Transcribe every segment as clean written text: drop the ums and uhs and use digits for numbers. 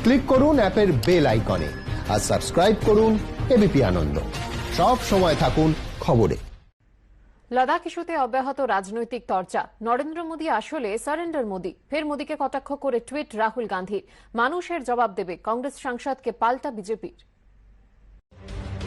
Click করুন অ্যাপের bell আইকনে আর সাবস্ক্রাইব করুন এবিপি আনন্দ। সব সময় থাকুন খবরে। লাদাখ ইস্যুতে অব্যাহত রাজনৈতিক চর্চা। নরেন্দ্র মোদী আসলে সারেন্ডার মোদী? ফের মোদীকে কটাক্ষ করে টুইট রাহুল গান্ধীর। মানুষের জবাব দেবে কংগ্রেস সাংসদকে পাল্টা বিজেপির।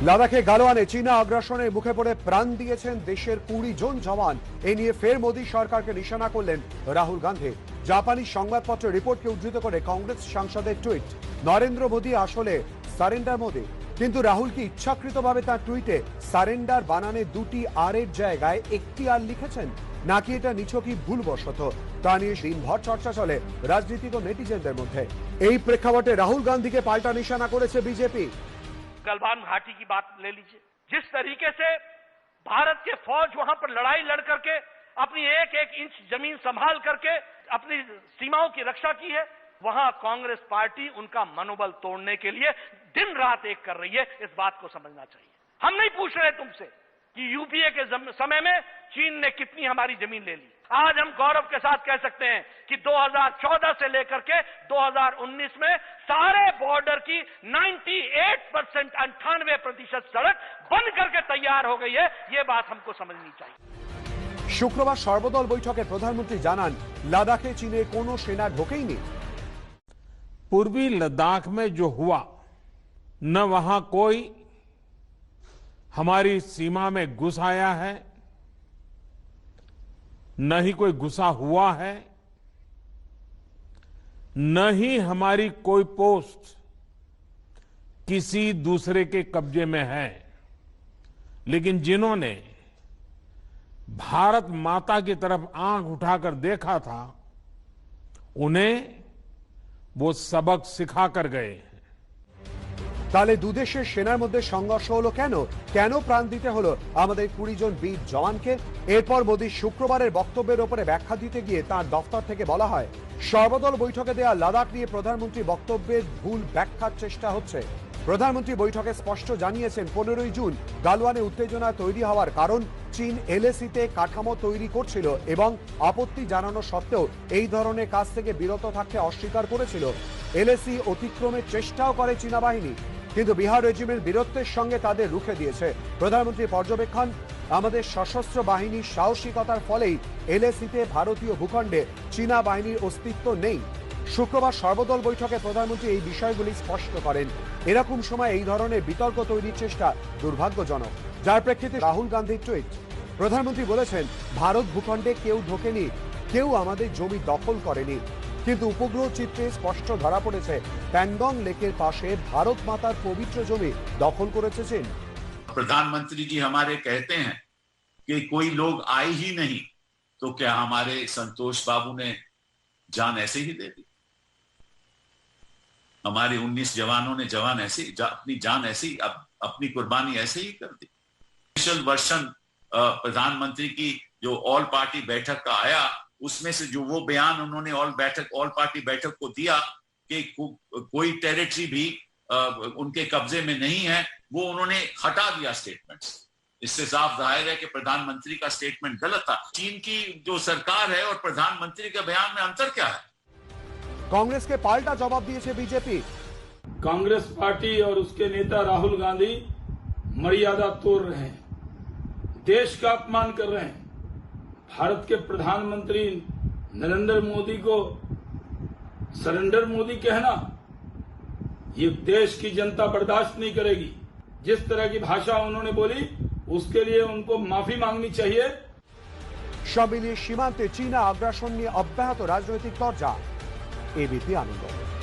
লাদাখে গালওয়ানে চীনা আগ্রাসনের মুখে পড়ে প্রাণ দিয়েছেন দেশের 20 জন জওয়ান। এ নিয়ে ফের মোদী সরকারকে নিশানা করলেন রাহুল গান্ধী। জাপানি সংবাদপত্রের রিপোর্টকে উদ্ধৃত করে কংগ্রেস সাংসদের টুইট, নরেন্দ্র মোদী আসলে সারেন্ডার মোদী। কিন্তু রাহুল কি ইচ্ছাকৃতভাবে তার টুইটে সারেন্ডার বানানে দুটি আর এর জায়গায় একটি আর লিখেছেন, নাকি এটা নিছকই ভুলবশত? তা নিয়ে দিনভর চর্চা চলে রাজনীতিক ও নেটিজেনদের মধ্যে। এই প্রেক্ষাপটে রাহুল গান্ধীকে পাল্টা নিশানা করেছে বিজেপি। गलवान घाटी की बात ले लीजिए, जिस तरीके से भारत के फौज वहां पर लड़ाई लड़ करके अपनी एक एक इंच जमीन संभाल करके अपनी सीमाओं की रक्षा की है, वहां कांग्रेस पार्टी उनका मनोबल तोड़ने के लिए दिन रात एक कर रही है। इस बात को समझना चाहिए। हम नहीं पूछ रहे तुमसे कि यूपीए के समय में चीन ने कितनी हमारी जमीन ले ली। आज हम गौरव के साथ कह सकते हैं कि 2014 से लेकर के 2019 में सारे बॉर्डर की 98% सड़क बन करके तैयार हो गई है। ये बात हमको समझनी चाहिए। শুক্রবার সর্বদল বৈঠকে প্রধানমন্ত্রী জানান, লাদাখে চীনে কোনো সেনা ঢোকেইনি। पूर्वी लद्दाख में जो हुआ, न वहां कोई हमारी सीमा में घुस आया है, न ही कोई घुसा हुआ है, न ही हमारी कोई पोस्ट किसी दूसरे के कब्जे में है। लेकिन जिन्होंने भारत माता की तरफ आंख उठाकर देखा था, उन्हें वो सबक सिखा कर गए। তাহলে দুদেশের সেনার মধ্যে সংঘর্ষ হলো কেন? কেন প্রাণ দিতে হলো আমাদের 20 জন বীর জওয়ানকে? এরপর মোদী শুক্রবারের বক্তব্যের উপরে ব্যাখ্যা দিতে গিয়ে তার দফতর থেকে বলা হয়, সর্বদল বৈঠকে দেয়া লাদাখ নিয়ে প্রধানমন্ত্রী বক্তব্যের ভুল ব্যাখ্যার চেষ্টা হচ্ছে। প্রধানমন্ত্রী বৈঠকে স্পষ্ট জানিয়েছেন, 15 জুন গালওয়ানে উত্তেজনা তৈরি হওয়ার কারণ চীন এলএসিতে কাঠামো তৈরি করছিল এবং আপত্তি জানানো সত্ত্বেও এই ধরনের কাজ থেকে বিরত থাকতে অস্বীকার করেছিল। এলএসি অতিক্রমের চেষ্টাও করে চীনা বাহিনী, কিন্তু বিহার রেজিমের বীরত্বের সঙ্গে তাদের রুখে দিয়েছে। প্রধানমন্ত্রী পর্যবেক্ষণ, আমাদের সশস্ত্র বাহিনীর সাহসিকতার ফলেই এলএসিতে ভারতীয় ভূখণ্ডে চীনা বাহিনীর অস্তিত্ব নেই। শুক্রবার সর্বদল বৈঠকে প্রধানমন্ত্রী এই বিষয়গুলি স্পষ্ট করেন। এরকম সময় এই ধরনের বিতর্ক তৈরির চেষ্টা দুর্ভাগ্যজনক, যার প্রেক্ষিতে রাহুল গান্ধীর টুইট। প্রধানমন্ত্রী বলেছেন, ভারত ভূখণ্ডে কেউ ঢোকেনি, কেউ আমাদের জমি দখল করেনি, কিন্তু উপগ্রহ চিত্রে স্পষ্ট ধরা পড়েছে প্যাংগং লেকের পাশে ভারত মাতার পবিত্র জমি দখল করেছে চীন। प्रधानमंत्री जी हमारे कहते हैं कि कोई लोग आए ही नहीं, तो क्या हमारे संतोष बाबू ने जान ऐसे ही दे दी? हमारे 19 जवानों ने अपनी जान ऐसे ही, अपनी कुर्बानी ऐसे ही कर दी। स्पेशल वर्षन प्रधानमंत्री की जो ऑल पार्टी बैठक का आया, उसमें से जो वो बयान उन्होंने ऑल पार्टी बैठक को दिया कि कोई टेरिटरी भी उनके कब्जे में नहीं है, वो उन्होंने हटा दिया स्टेटमेंट। इससे साफ जाहिर है कि प्रधानमंत्री का स्टेटमेंट गलत था। चीन की जो सरकार है और प्रधानमंत्री के बयान में अंतर क्या है? कांग्रेस के पाल्टा जवाब दिए बीजेपी। कांग्रेस पार्टी और उसके नेता राहुल गांधी मर्यादा तोड़ रहे हैं, देश का अपमान कर रहे हैं। भारत के प्रधानमंत्री नरेंद्र मोदी को सरेंडर मोदी कहना, ये देश की जनता बर्दाश्त नहीं करेगी। जिस तरह की भाषा उन्होंने बोली, उसके लिए उनको माफी मांगनी चाहिए। সব মিলিয়ে সীমান্তে চীনা আগ্রাসন নিয়ে অব্যাহত রাজনৈতিক চর্চা। এবিপি আনন্দ।